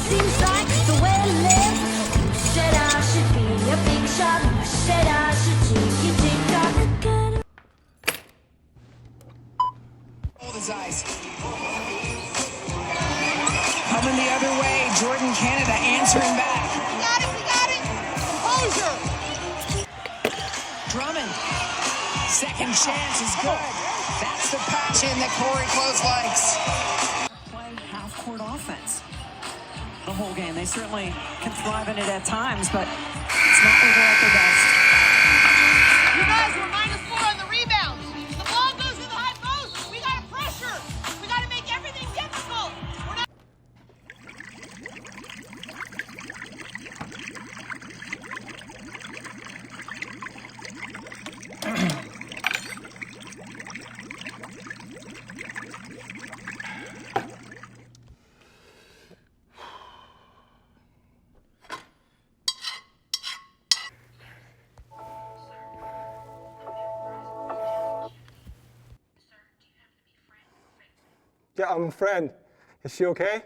seems like the way to live. You said I should be a big shot. You said I should take it, take off. Look at him. Hold his eyes. Coming the other way, Jordan Canada answering back. We got it! Composure! Drummond, second chance is good. That's the passion that Corey Close likes. Play half-court offense the whole game. They certainly can thrive in it at times, but it's not where they're at their best. You guys were -4 on the rebounds. The ball goes to the high post. We got to pressure. We got to make everything difficult. We're not. Yeah, I'm a friend. Is she okay?